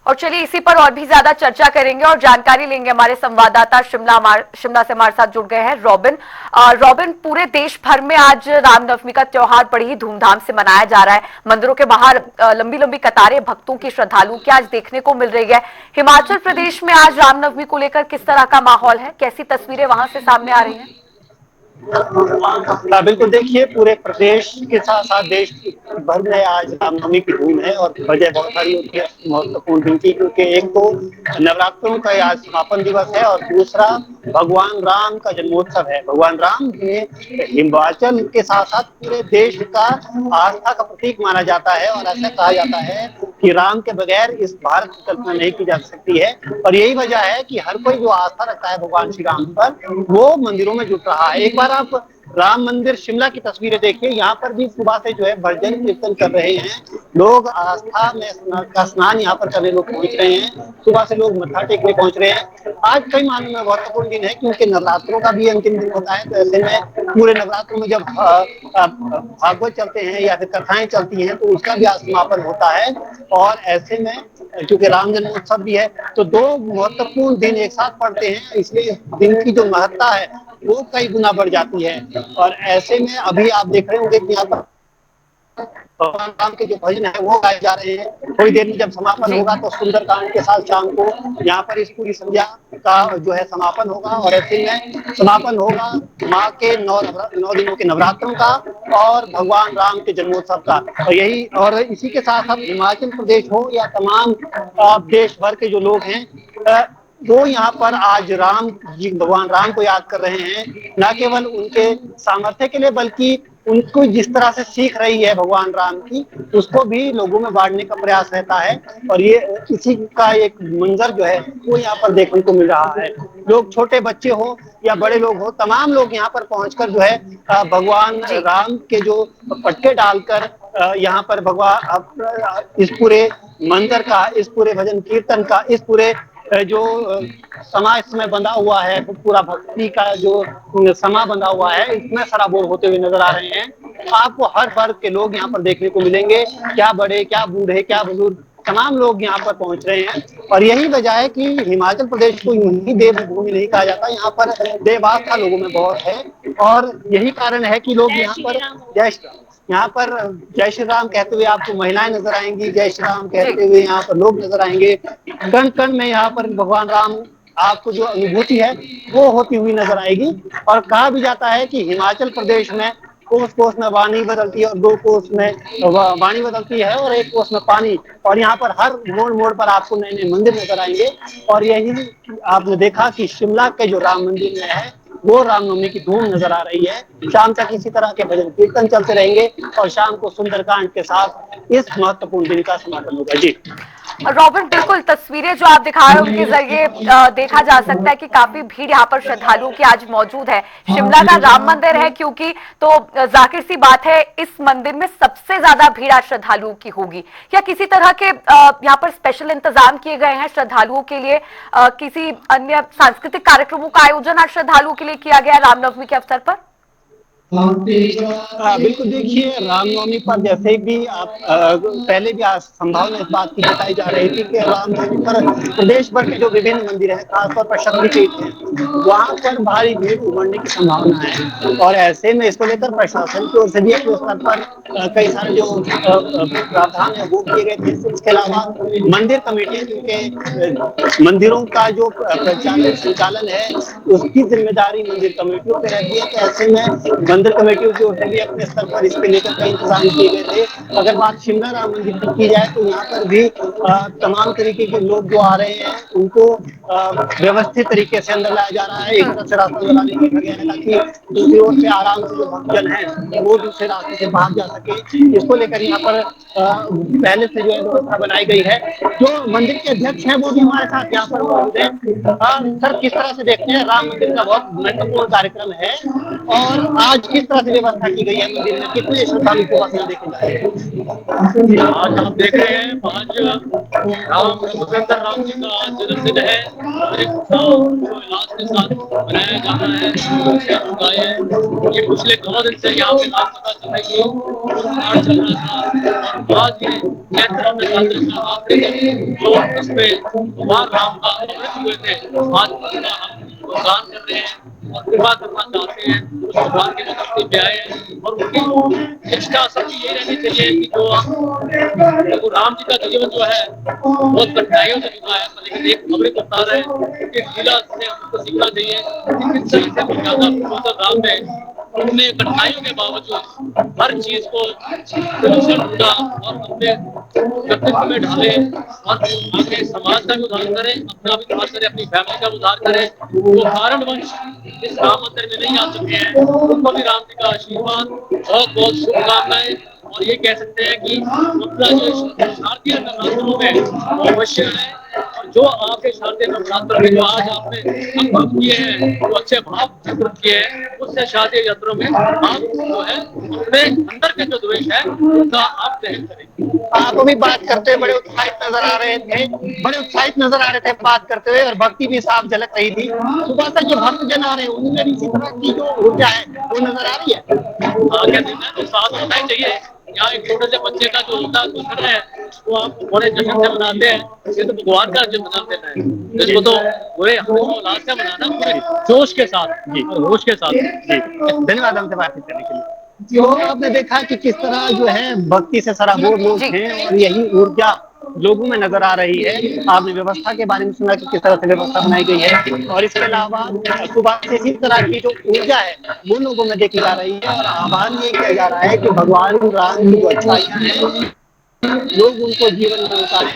और चलिए इसी पर और भी ज्यादा चर्चा करेंगे और जानकारी लेंगे। हमारे संवाददाता शिमला से हमारे साथ जुड़ गए हैं रॉबिन। रॉबिन, पूरे देश भर में आज रामनवमी का त्योहार बड़ी ही धूमधाम से मनाया जा रहा है। मंदिरों के बाहर लंबी लंबी कतारें भक्तों की, श्रद्धालुओं की आज देखने को मिल रही है। हिमाचल प्रदेश में आज रामनवमी को लेकर किस तरह का माहौल है, कैसी तस्वीरें वहां से सामने आ रही हैं? बिल्कुल, देखिए पूरे प्रदेश के साथ साथ देश भर में आज रामनवमी की धूम है और वजह बहुत सारी होती है महत्वपूर्ण दिन की, क्योंकि एक तो नवरात्रों का आज समापन दिवस है और दूसरा भगवान राम का जन्मोत्सव है। भगवान राम ने हिमाचल के साथ साथ पूरे देश का आस्था का प्रतीक माना जाता है और ऐसा कहा जाता है कि राम के बगैर इस भारत की कल्पना नहीं की जा सकती है। और यही वजह है कि हर कोई जो आस्था रखता है भगवान श्री राम पर, वो मंदिरों में जुट रहा है। एक बार आप राम मंदिर शिमला की तस्वीरें देखिए, यहाँ पर भी सुबह से जो है भजन कीर्तन कर रहे हैं लोग, आस्था में का स्नान यहाँ पर करने लोग पहुंच रहे हैं। सुबह से लोग मत्था टेकने पहुंच रहे हैं। आज कई मानों में महत्वपूर्ण दिन है, क्योंकि नवरात्रों का भी अंतिम दिन होता है। तो ऐसे में पूरे नवरात्रों में जब भागवत चलते हैं या फिर कथाएं चलती हैं, तो उसका भी आज समापन होता है। और ऐसे में क्योंकि राम जन्मोत्सव भी है, तो दो महत्वपूर्ण दिन एक साथ पड़ते हैं, इसलिए दिन की जो महत्ता है वो कई गुना बढ़ जाती है। और ऐसे में अभी आप देख रहे होंगे कि यहाँ पर भगवान राम के जो भजन है वो गाए जा रहे हैं। थोड़ी देर में जब समापन जी। होगा तो सुंदरकांड के साथ शाम को यहाँ पर इस पूरी संध्या का जो है समापन होगा। और ऐसे में समापन होगा माँ के 9 दिनों के नवरात्रों का और भगवान राम के जन्मोत्सव का। और यही, और इसी के साथ साथ हिमाचल प्रदेश हो या तमाम देश भर के जो लोग हैं, वो यहाँ पर आज राम जी, भगवान राम को याद कर रहे हैं। न केवल उनके सामर्थ्य के लिए, बल्कि उनको जिस तरह से सीख रही है भगवान राम की, उसको भी लोगों में बांटने का प्रयास रहता है। और ये इसी का एक मंजर जो है वो यहाँ पर देखने को मिल रहा है। लोग, छोटे बच्चे हो या बड़े लोग हो, तमाम लोग यहाँ पर पहुंचकर जो है भगवान जी। राम के जो पटके डालकर यहाँ पर भगवान इस पूरे मंदिर का, इस पूरे भजन कीर्तन का, इस पूरे जो समा इसमें बंधा हुआ है, पूरा भक्ति का जो समा बंधा हुआ है, इसमें सराबोर होते हुए नजर आ रहे हैं। आपको हर वर्ग के लोग यहाँ पर देखने को मिलेंगे, क्या बड़े, क्या बूढ़े, क्या बुजुर्ग, तमाम लोग यहाँ पर पहुंच रहे हैं। और यही वजह है कि हिमाचल प्रदेश को यूं ही देवभूमि नहीं कहा जाता, यहाँ पर देव आस्था लोगों में बहुत है। और यही कारण है कि लोग यहाँ पर यहाँ पर जय श्री राम कहते हुए आपको महिलाएं नजर आएंगी, जय श्री राम जी। कहते हुए यहाँ पर लोग नजर आएंगे। कण कण में यहाँ पर भगवान राम, आपको जो अनुभूति है वो होती हुई नजर आएगी। और कहा भी जाता है कि हिमाचल प्रदेश में कोस कोस में वाणी बदलती है और दो कोस में वाणी बदलती है और एक कोस में पानी। और यहाँ पर हर मोड़ मोड़ पर आपको नए नए मंदिर नजर आएंगे। और यही आपने देखा कि शिमला के जो राम मंदिर में है, वो रामनवमी की धूम नजर आ रही है। शाम तक इसी तरह के भजन कीर्तन चलते रहेंगे और शाम को सुंदरकांड के साथ इस महत्वपूर्ण दिन का समापन होगा। जी रॉबिन, बिल्कुल तस्वीरें जो आप दिखा रहे हैं उनके जरिए देखा जा सकता है कि काफी भीड़ यहाँ पर श्रद्धालुओं की आज मौजूद है। शिमला का राम मंदिर है क्योंकि, तो जाहिर सी बात है इस मंदिर में सबसे ज्यादा भीड़ आज श्रद्धालुओं की होगी। क्या किसी तरह के यहाँ पर स्पेशल इंतजाम किए गए हैं श्रद्धालुओं के लिए? किसी अन्य सांस्कृतिक कार्यक्रमों का आयोजन आज श्रद्धालुओं के लिए किया गया रामनवमी के अवसर पर? बिल्कुल, देखिए रामनवमी पर जैसे भी आप पहले भी संभावना इस बात की बताई जा रही थी कि रामनवमी पर प्रदेश भर के जो विभिन्न मंदिर हैं, खासतौर पर शक्तिपीठ हैं, वहां पर भारी भीड़ उमड़ने की संभावना है। और ऐसे में इसको लेकर प्रशासन की ओर से भी अपने स्तर पर कई सारे जो प्रावधान है वो किए गए थे। इसके अलावा मंदिर कमेटियां, क्योंकि मंदिरों का जो प्रचालन संचालन है उसकी जिम्मेदारी मंदिर कमेटियों पे रहती है। तो ऐसे में मंदिर कमेटियों की ओर से भी अपने स्तर पर इसके लेकर कई इंतजाम किए गए थे। अगर बात शिमला राम मंदिर की की जाए तो यहाँ पर भी तमाम तरीके के लोग जो आ रहे हैं उनको व्यवस्थित तरीके से अंदर लाया जा रहा है। एक तरफ से रास्ता बना देखा गया है ताकि दूसरी ओर से आराम से जो भक्तजन है वो दूसरे रास्ते से बाहर जा सके। इसको लेकर यहाँ पर पहले से जो है व्यवस्था बनाई गई है। जो मंदिर के अध्यक्ष हैं वो भी हमारे साथ यहाँ पर मौजूद है। सर, किस तरह से देखते हैं, राम मंदिर का बहुत महत्वपूर्ण कार्यक्रम है और आज किस तरह से व्यवस्था की गई है मंदिर में, कितने श्रद्धालु को वहां देखे जा रहे हैं? आज आप देख रहे हैं, आज राम रघुवंदर राम जी का आज जन्मदिन है। बड़े उल्लास के साथ मनाया जा रहा है। ये पिछले 2 दिन से यहाँ पे रामकथा चल रही है, चल रहा था। और आज ये चैत्र नवरात्र का आखिरी दिन जो इसमें भगवान राम का अवतरण हुए थे, आज उनका हम गुणगान कर रहे हैं और कृपा करना चाहते हैं उस भगवान की भक्ति में आए और उनकी इच्छा सबकी ये रहनी चाहिए कि जो राम जी का जीवन जो है बहुत कठिनाइयों से जुड़ा है, लेकिन एक अमृत अवतार है। एक लीला से हमको सीखना चाहिए कि किस तरह से भगवान राम ने अपने कठिनाइयों के बावजूद हर चीज को सलूशन ढूंढा और अपने व्यक्तित्व में ढाले और आगे समाज का भी उद्धार करे, अपना भी उद्धार करे, अपनी फैमिली का उद्धार करे। वो कारण वंश इस राम मंदिर में नहीं आ चुके हैं, उनको भी राम जी का आशीर्वाद, बहुत बहुत शुभकामनाएं। और ये कह सकते हैं कि अपना जो शारदीय नवरात्रों में वो अवश्य है। और जो आपके शारदीय नवरात्र में जो आज आपने अनुभव किए हैं, जो अच्छे भाव जागृत किए हैं, उससे शारदीय यात्रा में आप जो है अपने अंदर के जो द्वेष है उनका आप दहन करेंगे। आप अभी बात करते हुए बड़े उत्साहित नजर आ रहे थे, बड़े उत्साहित नजर आ रहे थे बात करते हुए, और भक्ति भी साफ झलक रही थी। सुबह से जो भक्तजन आ रहे हैं उनमें भी इसी तरह की जो ऊर्जा है वो नजर आ रही है। क्या देना है तो साथ होना ही चाहिए। यहाँ एक छोटे से बच्चे का जो होता है जश्न है वो आप बड़े जश्न से मनाते हैं, ये तो भगवान का जो जन्मदिन है इसको तो पूरे उल्लास से मनाना, पूरे जोश के साथ जी, होश के साथ जी। धन्यवाद हमसे बातचीत करने के लिए। तो आपने देखा कि किस तरह जो है भक्ति से सराबोर लोग हैं और यही ऊर्जा लोगों में नजर आ रही है। आपने व्यवस्था के बारे में सुना कि किस तरह से व्यवस्था बनाई गई है, और इसके अलावा सुबह से इसी तरह की जो ऊर्जा है वो लोगों में देखी जा रही है। और आह्वान ये किया जा रहा है कि भगवान राम की जो अच्छाइयां हैं लोग उनको जीवन में उतारें।